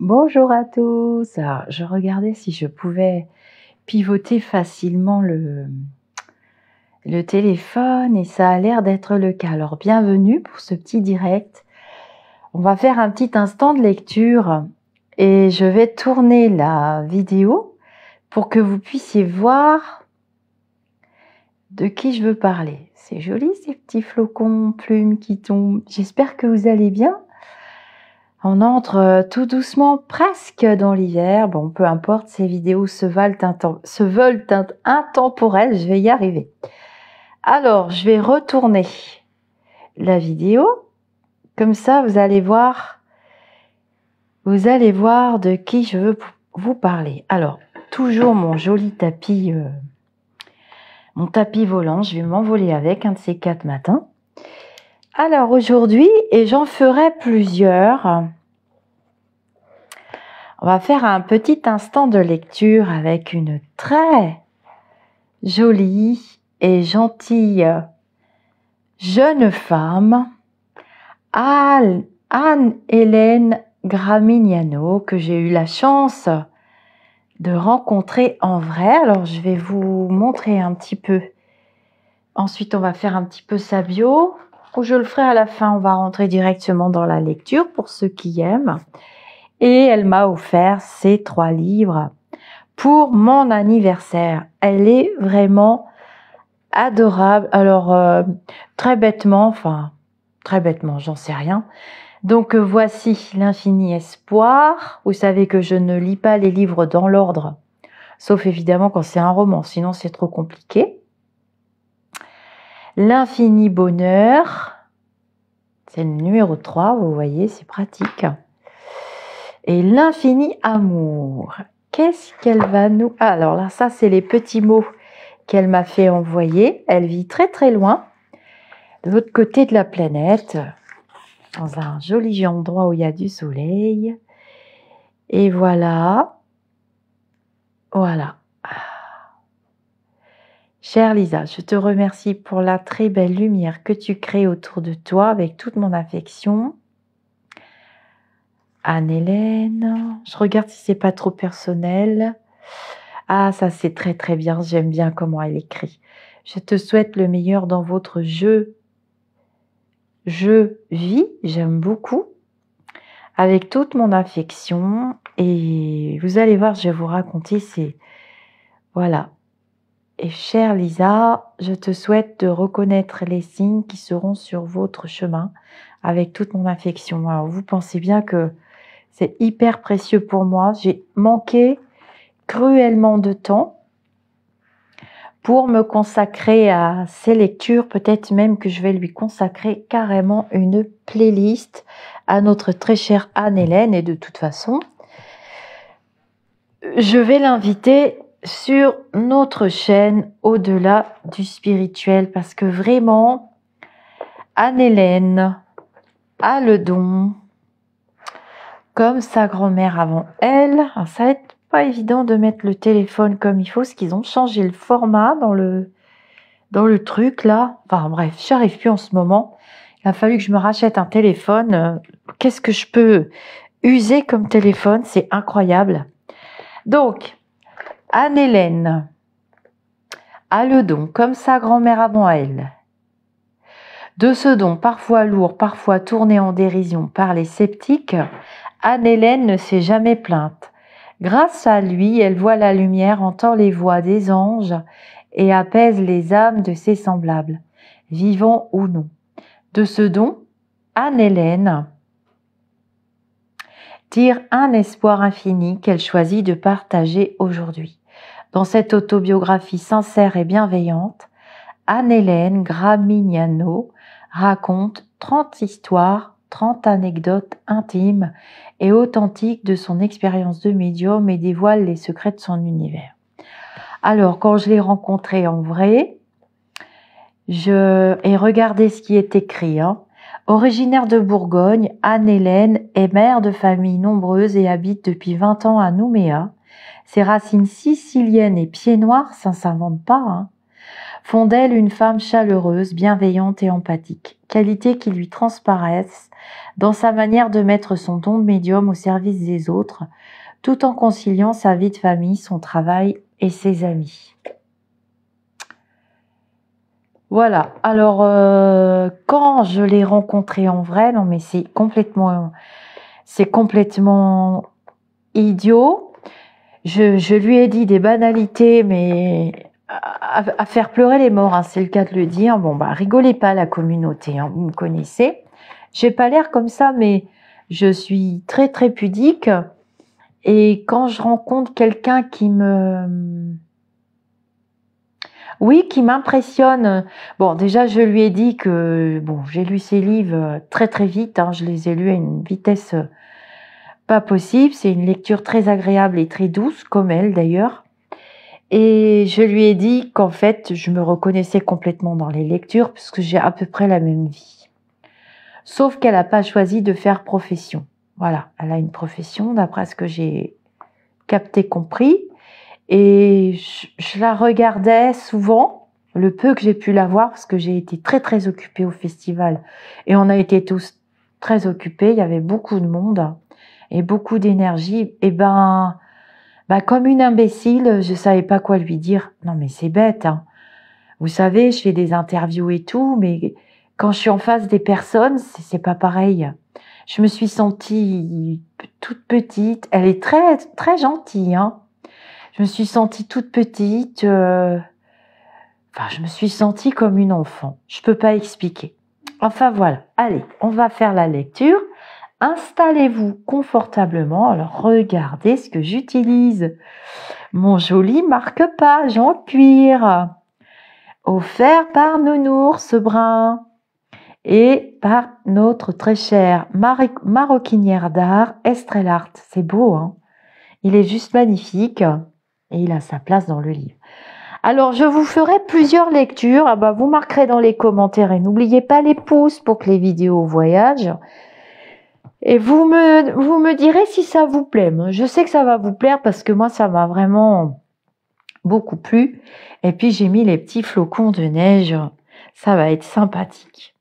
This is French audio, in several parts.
Bonjour à tous. Alors, je regardais si je pouvais pivoter facilement le téléphone et ça a l'air d'être le cas. Alors, bienvenue pour ce petit direct. On va faire un petit instant de lecture et je vais tourner la vidéo pour que vous puissiez voir de qui je veux parler. C'est joli ces petits flocons plumes qui tombent. J'espère que vous allez bien. On entre tout doucement presque dans l'hiver. Bon, peu importe, ces vidéos se veulent intemporelles, je vais y arriver. Alors, je vais retourner la vidéo. Comme ça, vous allez voir de qui je veux vous parler. Alors, toujours mon joli tapis, mon tapis volant. Je vais m'envoler avec un de ces 4 matins. Alors, aujourd'hui, et j'en ferai plusieurs... On va faire un petit instant de lecture avec une très jolie et gentille jeune femme, Anne-Hélène Gramignano, que j'ai eu la chance de rencontrer en vrai. Alors, je vais vous montrer un petit peu. Ensuite, on va faire un petit peu sa bio, ou je le ferai à la fin. On va rentrer directement dans la lecture pour ceux qui aiment. Et elle m'a offert ces 3 livres pour mon anniversaire. Elle est vraiment adorable. Alors, très bêtement, j'en sais rien. Donc, voici l'Infini Espoir. Vous savez que je ne lis pas les livres dans l'ordre, sauf évidemment quand c'est un roman, sinon c'est trop compliqué. L'Infini Bonheur, c'est le numéro 3, vous voyez, c'est pratique. Et l'Infini Amour, qu'est-ce qu'elle va nous... Ah, alors là, ça, c'est les petits mots qu'elle m'a fait envoyer. Elle vit très très loin, de l'autre côté de la planète, dans un joli endroit où il y a du soleil. Et voilà. Voilà. Chère Lisa, je te remercie pour la très belle lumière que tu crées autour de toi avec toute mon affection. Anne-Hélène, je regarde si c'est pas trop personnel. Ah, ça c'est très très bien, j'aime bien comment elle écrit. Je te souhaite le meilleur dans votre jeu. Je vis, j'aime beaucoup, avec toute mon affection. Et vous allez voir, je vais vous raconter, c'est... Voilà. Et chère Lisa, je te souhaite de reconnaître les signes qui seront sur votre chemin avec toute mon affection. Alors, vous pensez bien que c'est hyper précieux pour moi. J'ai manqué cruellement de temps pour me consacrer à ces lectures. Peut-être même que je vais lui consacrer carrément une playlist à notre très chère Anne-Hélène. Et de toute façon, je vais l'inviter sur notre chaîne Au-delà du spirituel, parce que vraiment, Anne-Hélène a le don, comme sa grand-mère avant elle. Alors, ça va être pas évident de mettre le téléphone comme il faut, parce qu'ils ont changé le format dans le truc là. Enfin bref, j'arrive plus en ce moment. Il a fallu que je me rachète un téléphone. Qu'est-ce que je peux user comme téléphone? C'est incroyable. Donc, Anne-Hélène a le don, comme sa grand-mère avant elle, de ce don parfois lourd, parfois tourné en dérision par les sceptiques. Anne-Hélène ne s'est jamais plainte. Grâce à lui, elle voit la lumière, entend les voix des anges et apaise les âmes de ses semblables, vivants ou non. De ce don, Anne-Hélène tire un espoir infini qu'elle choisit de partager aujourd'hui. Dans cette autobiographie sincère et bienveillante, Anne-Hélène Gramignano raconte 30 histoires, 30 anecdotes intimes et authentiques de son expérience de médium et dévoile les secrets de son univers. Alors, quand je l'ai rencontrée en vrai, et regardez ce qui est écrit. Originaire de Bourgogne, Anne-Hélène est mère de familles nombreuses et habite depuis 20 ans à Nouméa. Ses racines siciliennes et pieds noirs, ça ne s'invente pas, font d'elle une femme chaleureuse, bienveillante et empathique, qualités qui lui transparaissent dans sa manière de mettre son don de médium au service des autres, tout en conciliant sa vie de famille, son travail et ses amis. Voilà, alors quand je l'ai rencontré en vrai, non mais c'est complètement idiot. Je lui ai dit des banalités, mais à faire pleurer les morts, hein, c'est le cas de le dire. Bon, bah, rigolez pas la communauté, hein, vous me connaissez. J'ai pas l'air comme ça, mais je suis très très pudique. Et quand je rencontre quelqu'un qui m'impressionne. Bon, déjà, je lui ai dit que, bon, j'ai lu ses livres très très vite, hein, je les ai lus à une vitesse pas possible. C'est une lecture très agréable et très douce, comme elle d'ailleurs. Et je lui ai dit qu'en fait, je me reconnaissais complètement dans les lectures puisque j'ai à peu près la même vie. Sauf qu'elle n'a pas choisi de faire profession. Voilà, elle a une profession d'après ce que j'ai capté, compris. Et je la regardais souvent, le peu que j'ai pu la voir, parce que j'ai été très très occupée au festival. Et on a été tous très occupés, il y avait beaucoup de monde et beaucoup d'énergie. Et ben, comme une imbécile, je savais pas quoi lui dire. Non mais c'est bête, hein. Vous savez, je fais des interviews et tout, mais quand je suis en face des personnes, c'est pas pareil. Je me suis sentie toute petite. Elle est très très gentille, hein. Je me suis sentie toute petite. Je me suis sentie comme une enfant. Je peux pas expliquer. Enfin voilà. Allez, on va faire la lecture. Installez-vous confortablement. Alors regardez ce que j'utilise. Mon joli marque-page en cuir, offert par Nounours Brun et par notre très chère maroquinière d'art Estrelle Art. C'est beau, hein? Il est juste magnifique et il a sa place dans le livre. Alors, je vous ferai plusieurs lectures. Ah bah, vous marquerez dans les commentaires et n'oubliez pas les pouces pour que les vidéos voyagent. Et vous me direz si ça vous plaît. Je sais que ça va vous plaire parce que moi, ça m'a vraiment beaucoup plu. Et puis, j'ai mis les petits flocons de neige. Ça va être sympathique.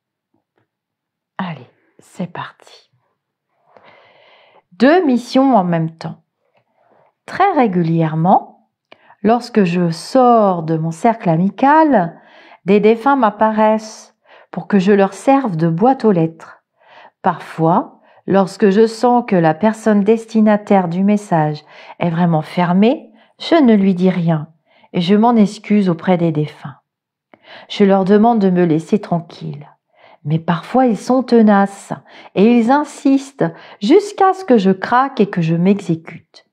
Allez, c'est parti. 2 missions en même temps. Très régulièrement, lorsque je sors de mon cercle amical, des défunts m'apparaissent pour que je leur serve de boîte aux lettres. Parfois, lorsque je sens que la personne destinataire du message est vraiment fermée, je ne lui dis rien et je m'en excuse auprès des défunts. Je leur demande de me laisser tranquille. Mais parfois ils sont tenaces et ils insistent jusqu'à ce que je craque et que je m'exécute.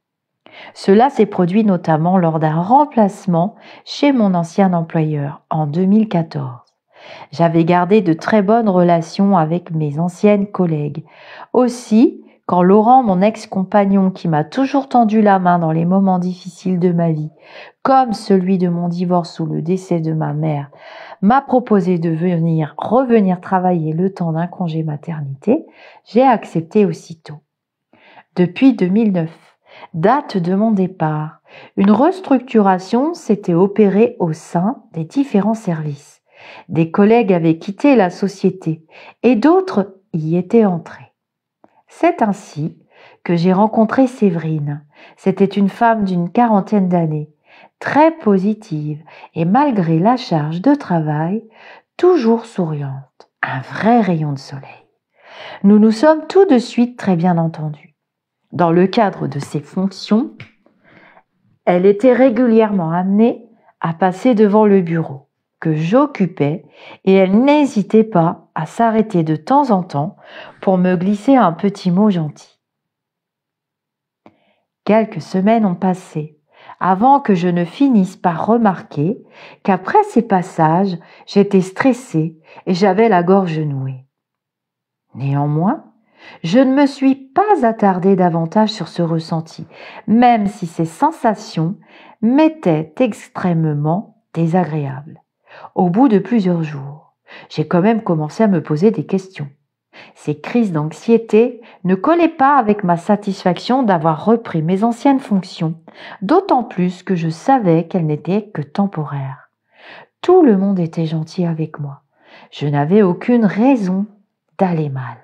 Cela s'est produit notamment lors d'un remplacement chez mon ancien employeur en 2014. J'avais gardé de très bonnes relations avec mes anciennes collègues. Aussi, quand Laurent, mon ex-compagnon qui m'a toujours tendu la main dans les moments difficiles de ma vie, comme celui de mon divorce ou le décès de ma mère, m'a proposé de revenir travailler le temps d'un congé maternité, j'ai accepté aussitôt. Depuis 2009, date de mon départ, une restructuration s'était opérée au sein des différents services. Des collègues avaient quitté la société et d'autres y étaient entrés. C'est ainsi que j'ai rencontré Séverine. C'était une femme d'une 40aine d'années, très positive et malgré la charge de travail, toujours souriante, un vrai rayon de soleil. Nous nous sommes tout de suite très bien entendus. Dans le cadre de ses fonctions, elle était régulièrement amenée à passer devant le bureau que j'occupais et elle n'hésitait pas à s'arrêter de temps en temps pour me glisser un petit mot gentil. Quelques semaines ont passé avant que je ne finisse par remarquer qu'après ces passages, j'étais stressée et j'avais la gorge nouée. Néanmoins, je ne me suis pas attardée davantage sur ce ressenti, même si ces sensations m'étaient extrêmement désagréables. Au bout de plusieurs jours, j'ai quand même commencé à me poser des questions. Ces crises d'anxiété ne collaient pas avec ma satisfaction d'avoir repris mes anciennes fonctions, d'autant plus que je savais qu'elles n'étaient que temporaires. Tout le monde était gentil avec moi, Je n'avais aucune raison d'aller mal.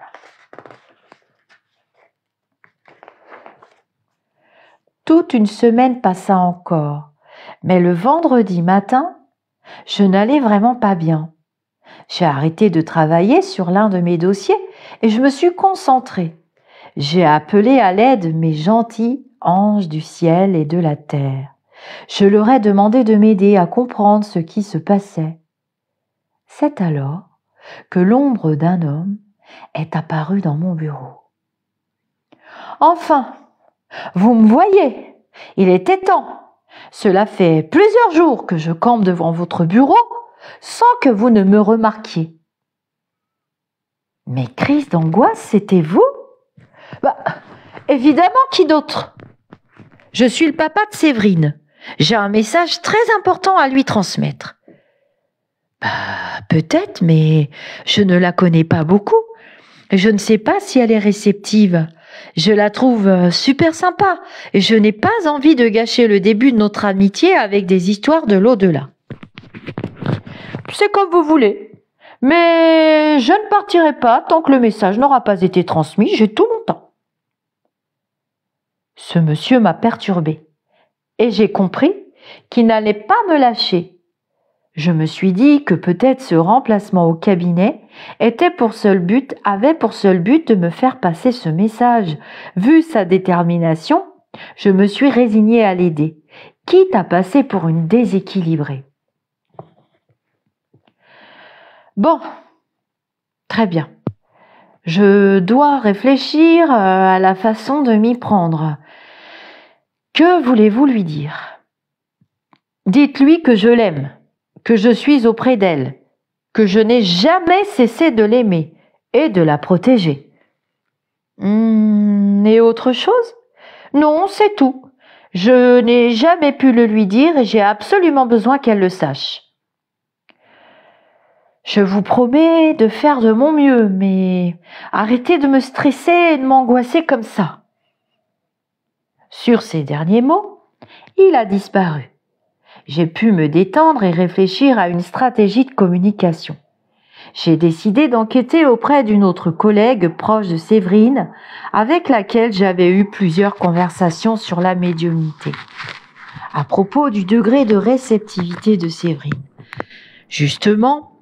Toute une semaine passa encore, mais le vendredi matin, je n'allais vraiment pas bien. J'ai arrêté de travailler sur l'un de mes dossiers et je me suis concentrée. J'ai appelé à l'aide mes gentils anges du ciel et de la terre. Je leur ai demandé de m'aider à comprendre ce qui se passait. C'est alors que l'ombre d'un homme est apparue dans mon bureau. « Enfin, vous me voyez, il était temps. Cela fait plusieurs jours que je campe devant votre bureau sans que vous ne me remarquiez. » Mes crises d'angoisse, c'était vous ? Évidemment, qui d'autre ? Je suis le papa de Séverine. J'ai un message très important à lui transmettre. Peut-être, mais je ne la connais pas beaucoup. Je ne sais pas si elle est réceptive. Je la trouve super sympa et je n'ai pas envie de gâcher le début de notre amitié avec des histoires de l'au-delà. C'est comme vous voulez, mais je ne partirai pas tant que le message n'aura pas été transmis. J'ai tout mon temps. Ce monsieur m'a perturbée et j'ai compris qu'il n'allait pas me lâcher. Je me suis dit que peut-être ce remplacement au cabinet avait pour seul but de me faire passer ce message. Vu sa détermination, je me suis résignée à l'aider, quitte à passer pour une déséquilibrée. Bon, très bien. Je dois réfléchir à la façon de m'y prendre. Que voulez-vous lui dire ? Dites-lui que je l'aime, que je suis auprès d'elle, que je n'ai jamais cessé de l'aimer et de la protéger. Et autre chose ? Non, c'est tout. Je n'ai jamais pu le lui dire et j'ai absolument besoin qu'elle le sache. Je vous promets de faire de mon mieux, mais arrêtez de me stresser et de m'angoisser comme ça. Sur ces derniers mots, il a disparu. J'ai pu me détendre et réfléchir à une stratégie de communication. J'ai décidé d'enquêter auprès d'une autre collègue proche de Séverine, avec laquelle j'avais eu plusieurs conversations sur la médiumnité, à propos du degré de réceptivité de Séverine. Justement,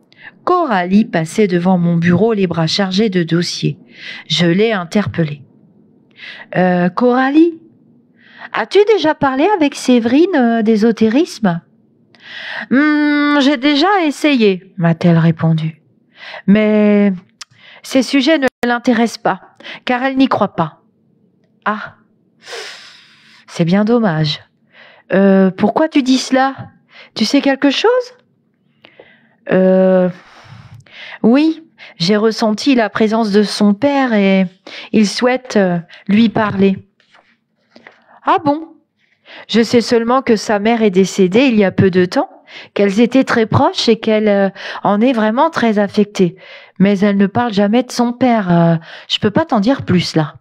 Coralie passait devant mon bureau les bras chargés de dossiers. Je l'ai interpellée. Coralie, as-tu déjà parlé avec Séverine d'ésotérisme ? J'ai déjà essayé, m'a-t-elle répondu. Mais ces sujets ne l'intéressent pas, car elle n'y croit pas. Ah, c'est bien dommage. Pourquoi tu dis cela ? Tu sais quelque chose ? Oui, j'ai ressenti la présence de son père et il souhaite lui parler. Ah bon ? Je sais seulement que sa mère est décédée il y a peu de temps, qu'elles étaient très proches et qu'elle en est vraiment très affectée. Mais elle ne parle jamais de son père. Je peux pas t'en dire plus là.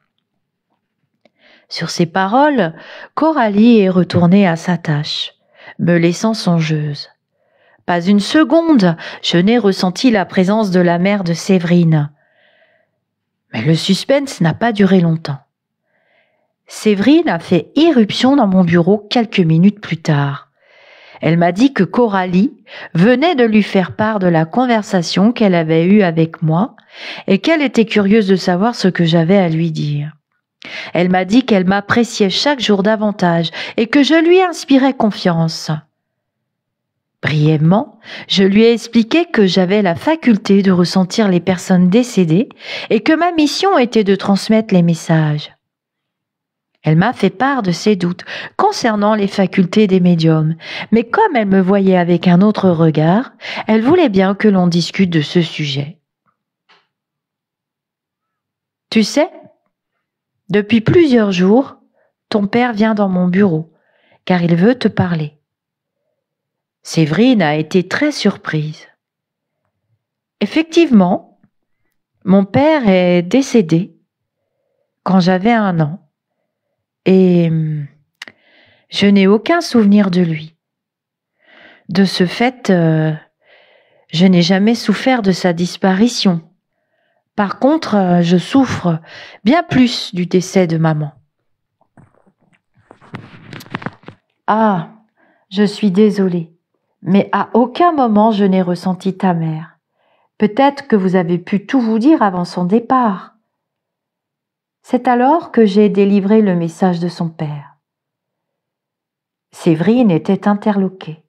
Sur ces paroles, Coralie est retournée à sa tâche, me laissant songeuse. Pas une seconde, je n'ai ressenti la présence de la mère de Séverine. Mais le suspense n'a pas duré longtemps. Séverine a fait irruption dans mon bureau quelques minutes plus tard. Elle m'a dit que Coralie venait de lui faire part de la conversation qu'elle avait eue avec moi et qu'elle était curieuse de savoir ce que j'avais à lui dire. Elle m'a dit qu'elle m'appréciait chaque jour davantage et que je lui inspirais confiance. Brièvement, je lui ai expliqué que j'avais la faculté de ressentir les personnes décédées et que ma mission était de transmettre les messages. Elle m'a fait part de ses doutes concernant les facultés des médiums, mais comme elle me voyait avec un autre regard, elle voulait bien que l'on discute de ce sujet. Tu sais, depuis plusieurs jours, ton père vient dans mon bureau, car il veut te parler. Séverine a été très surprise. Effectivement, mon père est décédé quand j'avais 1 an. Et je n'ai aucun souvenir de lui. De ce fait, Je n'ai jamais souffert de sa disparition. Par contre, je souffre bien plus du décès de maman. Ah, je suis désolée, mais à aucun moment je n'ai ressenti ta mère. Peut-être que vous avez pu tout vous dire avant son départ. C'est alors que j'ai délivré le message de son père. Séverine était interloquée.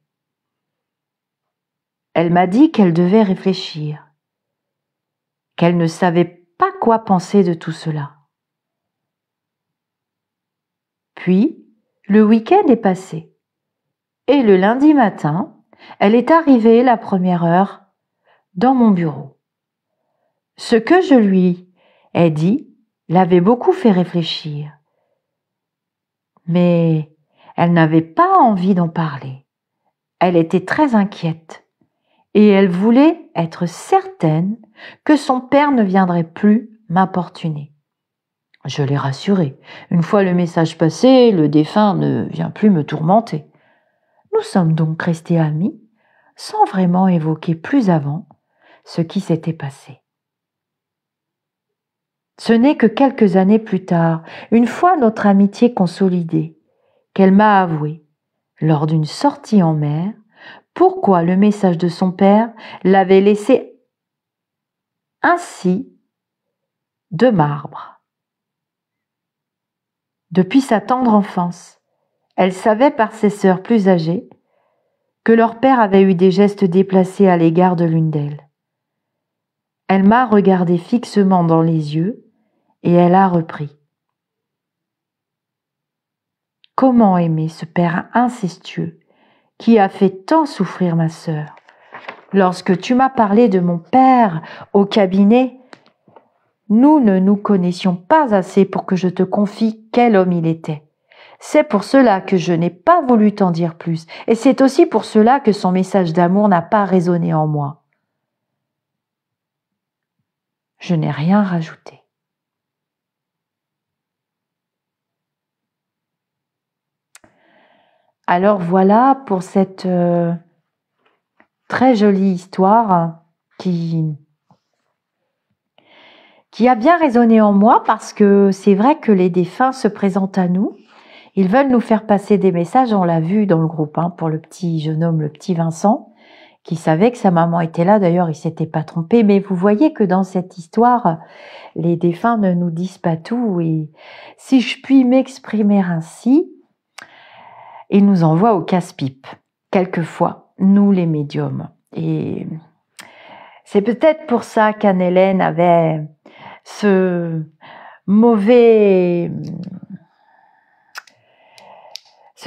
Elle m'a dit qu'elle devait réfléchir, qu'elle ne savait pas quoi penser de tout cela. Puis, le week-end est passé, et le lundi matin, elle est arrivée la première heure dans mon bureau. Ce que je lui ai dit l'avait beaucoup fait réfléchir, mais elle n'avait pas envie d'en parler. Elle était très inquiète et elle voulait être certaine que son père ne viendrait plus m'importuner. Je l'ai rassurée. Une fois le message passé, le défunt ne vient plus me tourmenter. Nous sommes donc restés amis sans vraiment évoquer plus avant ce qui s'était passé. Ce n'est que quelques années plus tard, une fois notre amitié consolidée, qu'elle m'a avoué, lors d'une sortie en mer, pourquoi le message de son père l'avait laissé ainsi de marbre. Depuis sa tendre enfance, elle savait par ses sœurs plus âgées que leur père avait eu des gestes déplacés à l'égard de l'une d'elles. Elle m'a regardé fixement dans les yeux et elle a repris. Comment aimer ce père incestueux qui a fait tant souffrir ma sœur? Lorsque tu m'as parlé de mon père au cabinet, nous ne nous connaissions pas assez pour que je te confie quel homme il était. C'est pour cela que je n'ai pas voulu t'en dire plus, et c'est aussi pour cela que son message d'amour n'a pas résonné en moi. Je n'ai rien rajouté. Alors voilà pour cette très jolie histoire qui a bien résonné en moi parce que c'est vrai que les défunts se présentent à nous. Ils veulent nous faire passer des messages, on l'a vu dans le groupe, pour le petit jeune homme, le petit Vincent, qui savait que sa maman était là. D'ailleurs, il s'était pas trompé. Mais vous voyez que dans cette histoire, les défunts ne nous disent pas tout. Et si je puis m'exprimer ainsi, ils nous envoient au casse-pipe, quelquefois, nous les médiums. Et c'est peut-être pour ça qu'Anne-Hélène avait ce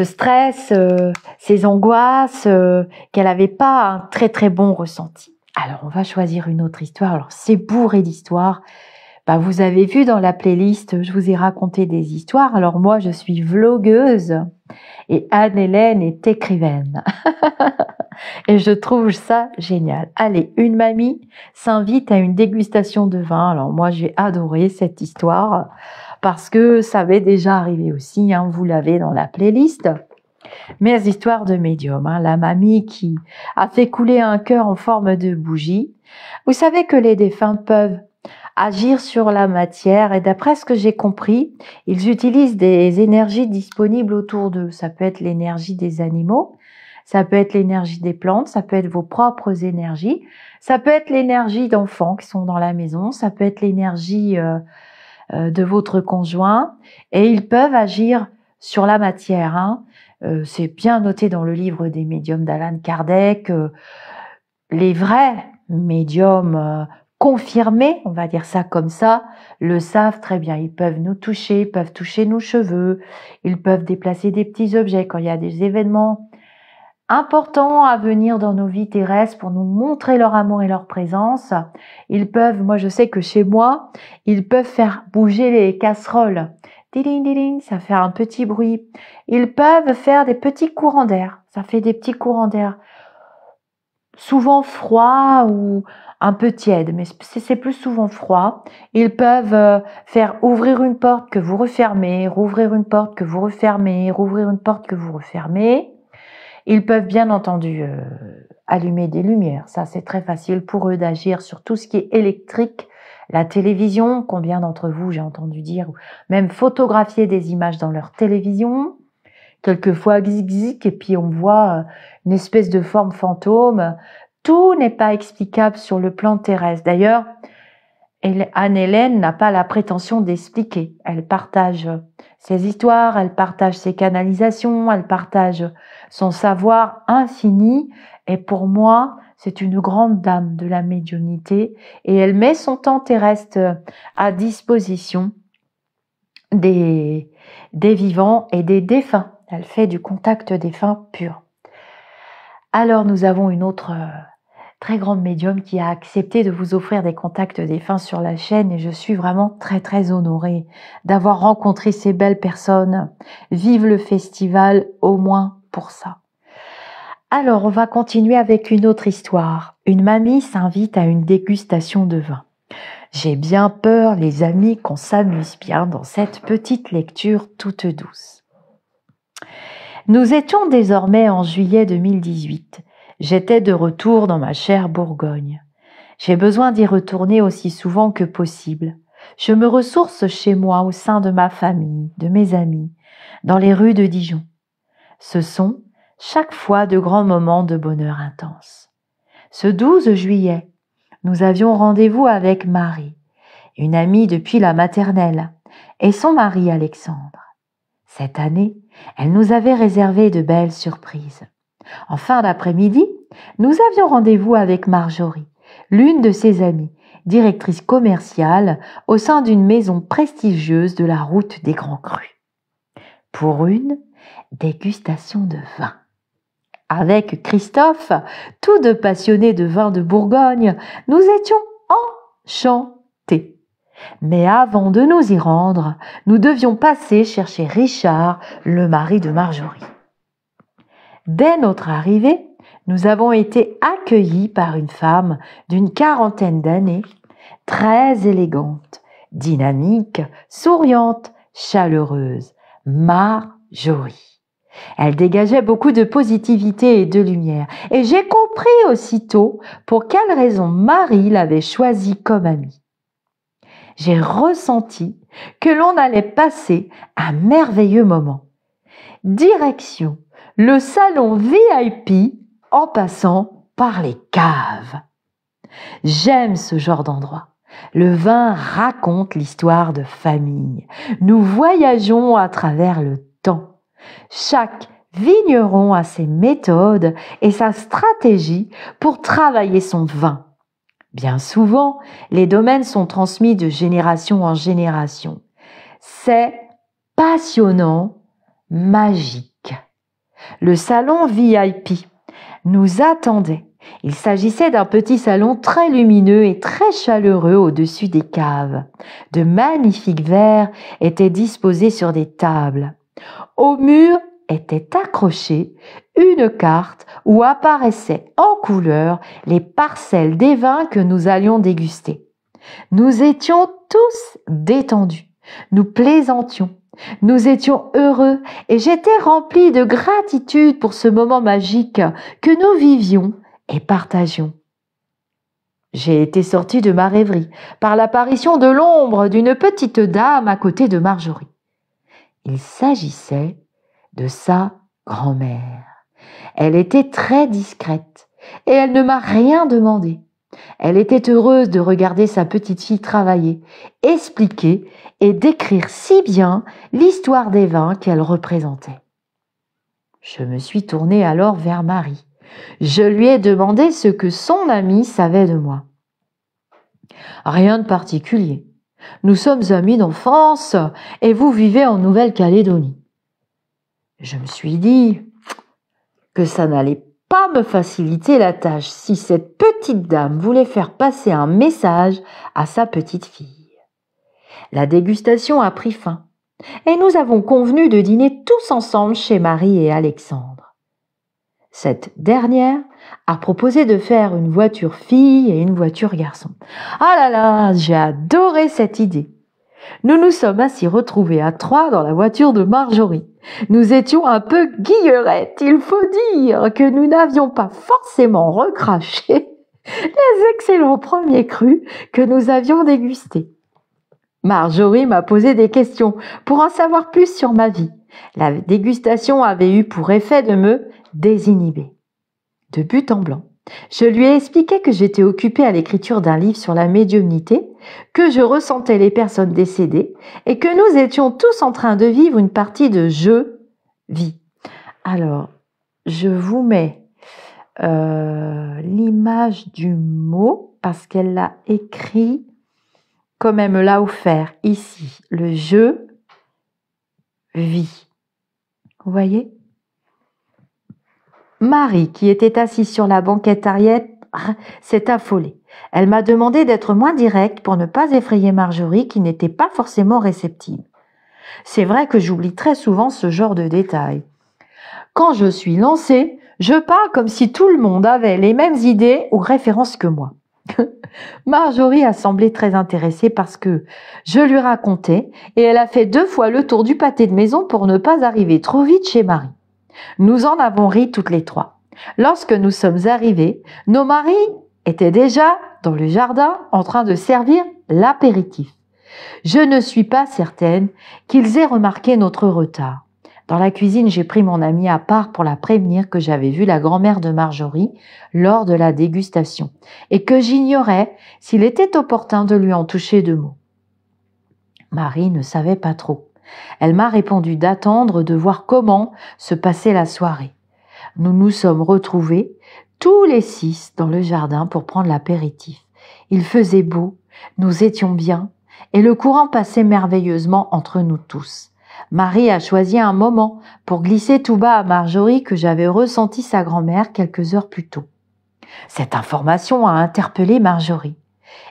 stress, ces angoisses, qu'elle n'avait pas un très très bon ressenti. Alors on va choisir une autre histoire. Alors c'est bourré d'histoires. Vous avez vu dans la playlist, je vous ai raconté des histoires. Alors moi je suis vlogueuse et Anne-Hélène est écrivaine. Et je trouve ça génial. Allez, une mamie s'invite à une dégustation de vin. Alors moi j'ai adoré cette histoire parce que ça m'est déjà arrivé aussi, vous l'avez dans la playlist. Mes histoires de médium, la mamie qui a fait couler un cœur en forme de bougie. Vous savez que les défunts peuvent agir sur la matière et d'après ce que j'ai compris, ils utilisent des énergies disponibles autour d'eux. Ça peut être l'énergie des animaux, ça peut être l'énergie des plantes, ça peut être vos propres énergies, ça peut être l'énergie d'enfants qui sont dans la maison, ça peut être l'énergie de votre conjoint et ils peuvent agir sur la matière. C'est bien noté dans le livre des médiums d'Alan Kardec. Les vrais médiums confirmés, on va dire ça comme ça, le savent très bien. Ils peuvent nous toucher, ils peuvent toucher nos cheveux, ils peuvent déplacer des petits objets quand il y a des événements importants à venir dans nos vies terrestres pour nous montrer leur amour et leur présence. Ils peuvent, moi je sais que chez moi, ils peuvent faire bouger les casseroles. Diling, diling, ça fait un petit bruit. Ils peuvent faire des petits courants d'air. Ça fait des petits courants d'air. Souvent froids ou un peu tièdes, mais c'est plus souvent froid. Ils peuvent faire ouvrir une porte que vous refermez, rouvrir une porte que vous refermez, rouvrir une porte que vous refermez. Ils peuvent bien entendu allumer des lumières. Ça, c'est très facile pour eux d'agir sur tout ce qui est électrique. La télévision, combien d'entre vous, j'ai entendu dire, même photographier des images dans leur télévision, quelquefois zik et puis on voit une espèce de forme fantôme. Tout n'est pas explicable sur le plan terrestre. D'ailleurs, Anne-Hélène n'a pas la prétention d'expliquer. Elle partage ses histoires, elle partage ses canalisations, elle partage son savoir infini. Et pour moi, c'est une grande dame de la médiumnité et elle met son temps terrestre à disposition des vivants et des défunts. Elle fait du contact défunt pur. Alors nous avons une autre très grande médium qui a accepté de vous offrir des contacts défunts sur la chaîne et je suis vraiment très très honorée d'avoir rencontré ces belles personnes. Vive le festival au moins pour ça. Alors, on va continuer avec une autre histoire. Une mamie s'invite à une dégustation de vin. J'ai bien peur, les amis, qu'on s'amuse bien dans cette petite lecture toute douce. Nous étions désormais en juillet 2018. J'étais de retour dans ma chère Bourgogne. J'ai besoin d'y retourner aussi souvent que possible. Je me ressource chez moi au sein de ma famille, de mes amis, dans les rues de Dijon. Ce sont chaque fois de grands moments de bonheur intense. Ce 12 juillet, nous avions rendez-vous avec Marie, une amie depuis la maternelle, et son mari Alexandre. Cette année, elle nous avait réservé de belles surprises. En fin d'après-midi, nous avions rendez-vous avec Marjorie, l'une de ses amies, directrice commerciale au sein d'une maison prestigieuse de la route des Grands Crus, pour une dégustation de vin. Avec Christophe, tous deux passionnés de vin de Bourgogne, nous étions enchantés. Mais avant de nous y rendre, nous devions passer chercher Richard, le mari de Marjorie. Dès notre arrivée, nous avons été accueillis par une femme d'une quarantaine d'années, très élégante, dynamique, souriante, chaleureuse, Marjorie. Elle dégageait beaucoup de positivité et de lumière. Et j'ai compris aussitôt pour quelle raison Marie l'avait choisie comme amie. J'ai ressenti que l'on allait passer un merveilleux moment. Direction le salon VIP en passant par les caves. J'aime ce genre d'endroit. Le vin raconte l'histoire de famille. Nous voyageons à travers le temps. Chaque vigneron a ses méthodes et sa stratégie pour travailler son vin. Bien souvent, les domaines sont transmis de génération en génération. C'est passionnant, magique. Le salon VIP nous attendait. Il s'agissait d'un petit salon très lumineux et très chaleureux au-dessus des caves. De magnifiques verres étaient disposés sur des tables. Au mur était accrochée une carte où apparaissaient en couleur les parcelles des vins que nous allions déguster. Nous étions tous détendus, nous plaisantions, nous étions heureux et j'étais remplie de gratitude pour ce moment magique que nous vivions et partagions. J'ai été sortie de ma rêverie par l'apparition de l'ombre d'une petite dame à côté de Marjorie. Il s'agissait de sa grand-mère. Elle était très discrète et elle ne m'a rien demandé. Elle était heureuse de regarder sa petite fille travailler, expliquer et décrire si bien l'histoire des vins qu'elle représentait. Je me suis tournée alors vers Marie. Je lui ai demandé ce que son amie savait de moi. Rien de particulier. Nous sommes amis d'enfance et vous vivez en Nouvelle-Calédonie. Je me suis dit que ça n'allait pas me faciliter la tâche si cette petite dame voulait faire passer un message à sa petite fille. La dégustation a pris fin et nous avons convenu de dîner tous ensemble chez Marie et Alexandre. Cette dernière a proposé de faire une voiture fille et une voiture garçon. Ah là là, j'ai adoré cette idée. Nous nous sommes ainsi retrouvés à 3 dans la voiture de Marjorie. Nous étions un peu guillerettes. Il faut dire que nous n'avions pas forcément recraché les excellents premiers crus que nous avions dégustés. Marjorie m'a posé des questions pour en savoir plus sur ma vie. La dégustation avait eu pour effet de me désinhiber. De but en blanc, je lui ai expliqué que j'étais occupée à l'écriture d'un livre sur la médiumnité, que je ressentais les personnes décédées et que nous étions tous en train de vivre une partie de je-vis. Alors, je vous mets l'image du mot parce qu'elle l'a écrit comme elle me l'a offert ici, le je-vis. Vous voyez ? Marie, qui était assise sur la banquette arrière, s'est affolée. Elle m'a demandé d'être moins directe pour ne pas effrayer Marjorie, qui n'était pas forcément réceptive. C'est vrai que j'oublie très souvent ce genre de détails. Quand je suis lancée, je parle comme si tout le monde avait les mêmes idées ou références que moi. Marjorie a semblé très intéressée parce que je lui racontais et elle a fait 2 fois le tour du pâté de maison pour ne pas arriver trop vite chez Marie. Nous en avons ri toutes les 3. Lorsque nous sommes arrivés, nos maris étaient déjà dans le jardin en train de servir l'apéritif. Je ne suis pas certaine qu'ils aient remarqué notre retard. Dans la cuisine, j'ai pris mon amie à part pour la prévenir que j'avais vu la grand-mère de Marjorie lors de la dégustation et que j'ignorais s'il était opportun de lui en toucher 2 mots. Marie ne savait pas trop. Elle m'a répondu d'attendre de voir comment se passait la soirée. Nous nous sommes retrouvés tous les 6 dans le jardin pour prendre l'apéritif. Il faisait beau, nous étions bien et le courant passait merveilleusement entre nous tous. Marie a choisi un moment pour glisser tout bas à Marjorie que j'avais ressenti sa grand-mère quelques heures plus tôt. Cette information a interpellé Marjorie.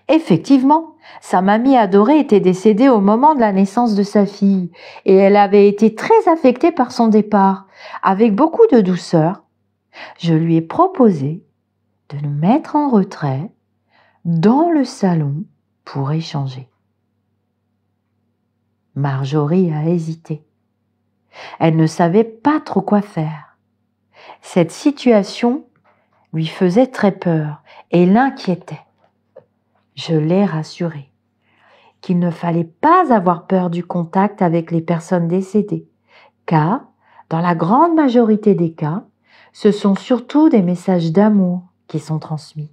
Effectivement, sa mamie adorée était décédée au moment de la naissance de sa fille et elle avait été très affectée par son départ. Avec beaucoup de douceur, je lui ai proposé de nous mettre en retrait dans le salon pour échanger. Marjorie a hésité. Elle ne savait pas trop quoi faire. Cette situation lui faisait très peur et l'inquiétait. Je l'ai rassurée qu'il ne fallait pas avoir peur du contact avec les personnes décédées, car, dans la grande majorité des cas, ce sont surtout des messages d'amour qui sont transmis.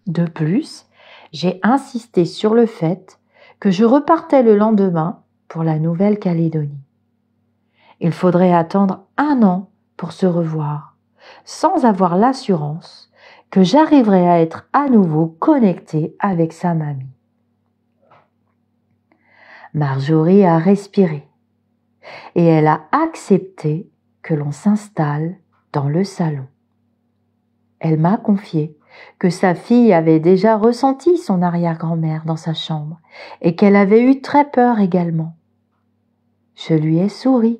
De plus, j'ai insisté sur le fait que je repartais le lendemain pour la Nouvelle-Calédonie. Il faudrait attendre 1 an pour se revoir, sans avoir l'assurance que j'arriverai à être à nouveau connectée avec sa mamie. Marjorie a respiré et elle a accepté que l'on s'installe dans le salon. Elle m'a confié que sa fille avait déjà ressenti son arrière-grand-mère dans sa chambre et qu'elle avait eu très peur également. Je lui ai souri.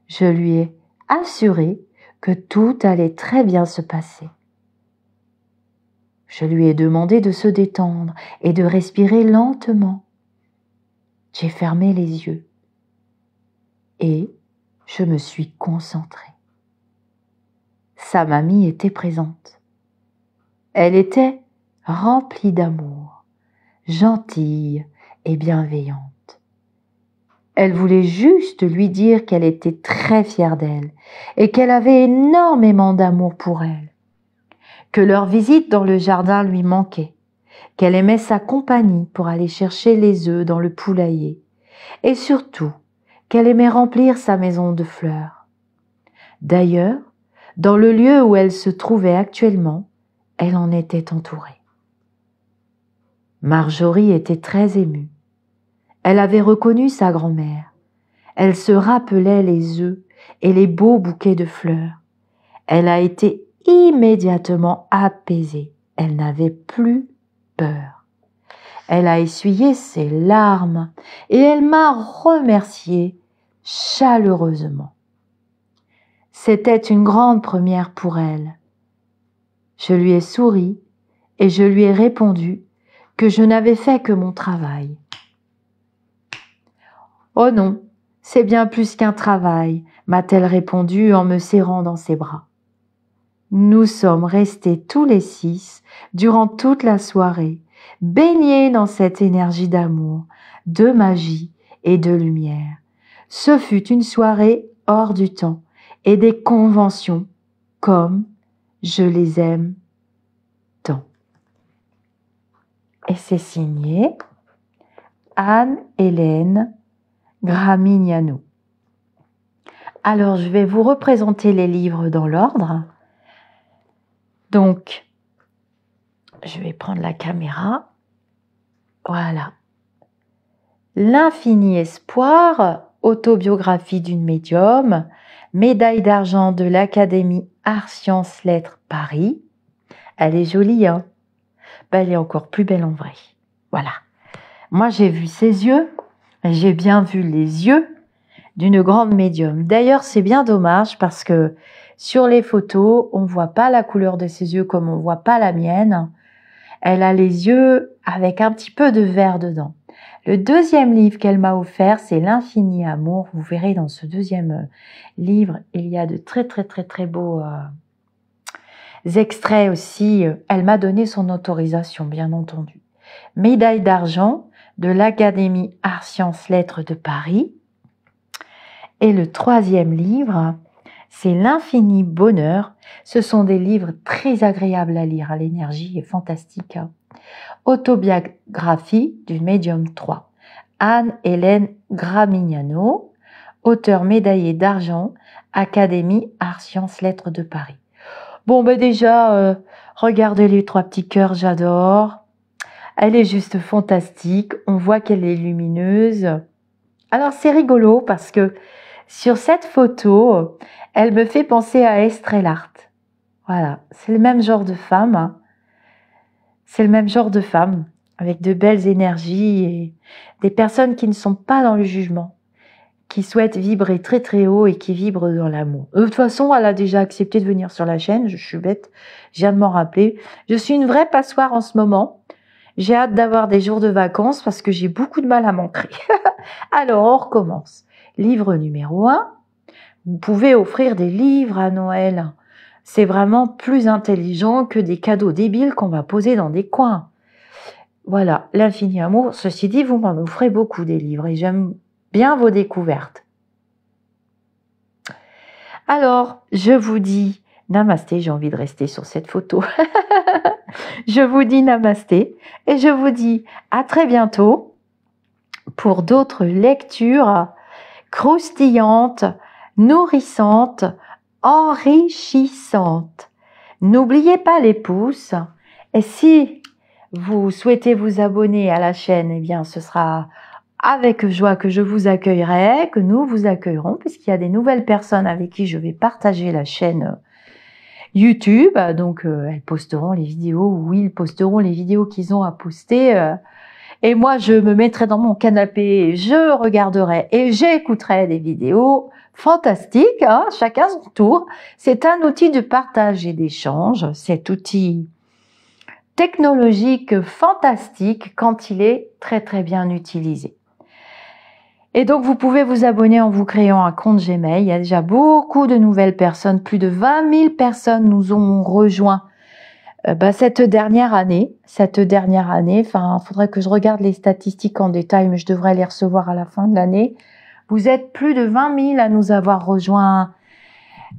Je lui ai assuré que tout allait très bien se passer. Je lui ai demandé de se détendre et de respirer lentement. J'ai fermé les yeux et je me suis concentrée. Sa mamie était présente. Elle était remplie d'amour, gentille et bienveillante. Elle voulait juste lui dire qu'elle était très fière d'elle et qu'elle avait énormément d'amour pour elle, que leur visite dans le jardin lui manquait, qu'elle aimait sa compagnie pour aller chercher les œufs dans le poulailler et surtout qu'elle aimait remplir sa maison de fleurs. D'ailleurs, dans le lieu où elle se trouvait actuellement, elle en était entourée. Marjorie était très émue. Elle avait reconnu sa grand-mère. Elle se rappelait les œufs et les beaux bouquets de fleurs. Elle a été immédiatement apaisée. Elle n'avait plus peur. Elle a essuyé ses larmes et elle m'a remerciée chaleureusement. C'était une grande première pour elle. Je lui ai souri et je lui ai répondu que je n'avais fait que mon travail. Oh non, C'est bien plus qu'un travail, m'a-t-elle répondu en me serrant dans ses bras. Nous sommes restés tous les 6 durant toute la soirée, baignés dans cette énergie d'amour, de magie et de lumière. Ce fut une soirée hors du temps et des conventions comme je les aime tant. Et c'est signé Anne-Hélène Gramignano. Alors, je vais vous représenter les livres dans l'ordre. Donc, je vais prendre la caméra. Voilà. L'infini espoir, autobiographie d'une médium, médaille d'argent de l'Académie Arts Sciences Lettres Paris. Elle est jolie, hein? Ben, elle est encore plus belle en vrai. Voilà. Moi, j'ai vu ses yeux. J'ai bien vu les yeux d'une grande médium. D'ailleurs, c'est bien dommage parce que sur les photos, on voit pas la couleur de ses yeux comme on voit pas la mienne. Elle a les yeux avec un petit peu de vert dedans. Le deuxième livre qu'elle m'a offert, c'est L'Infini Amour. Vous verrez dans ce deuxième livre, il y a de très beaux extraits aussi. Elle m'a donné son autorisation, bien entendu. Médaille d'argent de l'Académie Arts Sciences Lettres de Paris. Et le troisième livre, c'est L'Infini Bonheur. Ce sont des livres très agréables à lire. L'énergie est fantastique. Autobiographie du médium 3. Anne-Hélène Gramignano, auteur médaillé d'argent, Académie Arts Sciences Lettres de Paris. Bon, ben déjà, regardez les 3 petits cœurs, j'adore. Elle est juste fantastique. On voit qu'elle est lumineuse. Alors, c'est rigolo parce que sur cette photo, elle me fait penser à Estrelle Art. Voilà, c'est le même genre de femme. Hein. C'est le même genre de femme, avec de belles énergies et des personnes qui ne sont pas dans le jugement, qui souhaitent vibrer très haut et qui vibrent dans l'amour. De toute façon, elle a déjà accepté de venir sur la chaîne. Je suis bête, je viens de m'en rappeler. Je suis une vraie passoire en ce moment. J'ai hâte d'avoir des jours de vacances parce que j'ai beaucoup de mal à m'ancrer. Alors, on recommence. Livre numéro 1. Vous pouvez offrir des livres à Noël. C'est vraiment plus intelligent que des cadeaux débiles qu'on va poser dans des coins. Voilà, L'Infini Amour. Ceci dit, vous m'en offrez beaucoup des livres et j'aime bien vos découvertes. Alors, je vous dis namasté. J'ai envie de rester sur cette photo. Je vous dis namasté et je vous dis à très bientôt pour d'autres lectures croustillantes, nourrissantes, enrichissantes. N'oubliez pas les pouces et si vous souhaitez vous abonner à la chaîne, eh bien ce sera avec joie que je vous accueillerai, que nous vous accueillerons puisqu'il y a des nouvelles personnes avec qui je vais partager la chaîne YouTube, donc elles posteront les vidéos ou ils posteront les vidéos qu'ils ont à poster et moi je me mettrai dans mon canapé, je regarderai et j'écouterai des vidéos fantastiques, hein, chacun son tour. C'est un outil de partage et d'échange, cet outil technologique fantastique quand il est très bien utilisé. Et donc, vous pouvez vous abonner en vous créant un compte Gmail. Il y a déjà beaucoup de nouvelles personnes. Plus de 20 000 personnes nous ont rejoints cette dernière année. Enfin, il faudrait que je regarde les statistiques en détail, mais je devrais les recevoir à la fin de l'année. Vous êtes plus de 20 000 à nous avoir rejoints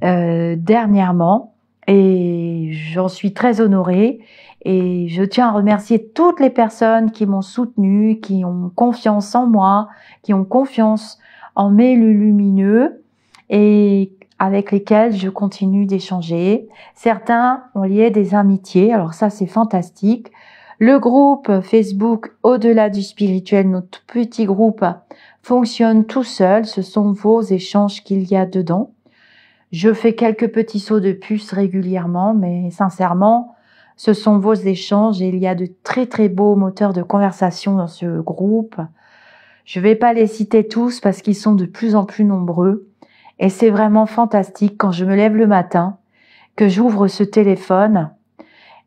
dernièrement. Et j'en suis très honorée. Et je tiens à remercier toutes les personnes qui m'ont soutenue, qui ont confiance en moi, qui ont confiance en mes lumineux et avec lesquels je continue d'échanger. Certains ont lié des amitiés, alors ça c'est fantastique. Le groupe Facebook Au-delà du spirituel, notre petit groupe, fonctionne tout seul. Ce sont vos échanges qu'il y a dedans. Je fais quelques petits sauts de puce régulièrement, mais sincèrement, ce sont vos échanges et il y a de très beaux moteurs de conversation dans ce groupe. Je ne vais pas les citer tous parce qu'ils sont de plus en plus nombreux et c'est vraiment fantastique quand je me lève le matin, que j'ouvre ce téléphone,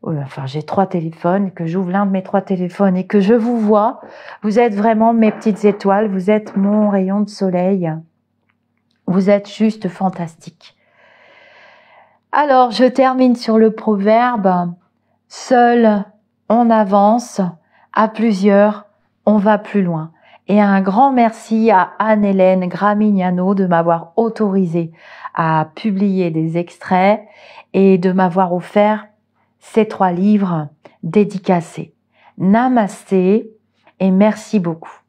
enfin j'ai 3 téléphones, que j'ouvre l'un de mes 3 téléphones et que je vous vois. Vous êtes vraiment mes petites étoiles, vous êtes mon rayon de soleil. Vous êtes juste fantastique. Alors, je termine sur le proverbe « Seul, on avance, à plusieurs, on va plus loin ». Et un grand merci à Anne-Hélène Gramignano de m'avoir autorisé à publier des extraits et de m'avoir offert ces 3 livres dédicacés. Namasté et merci beaucoup.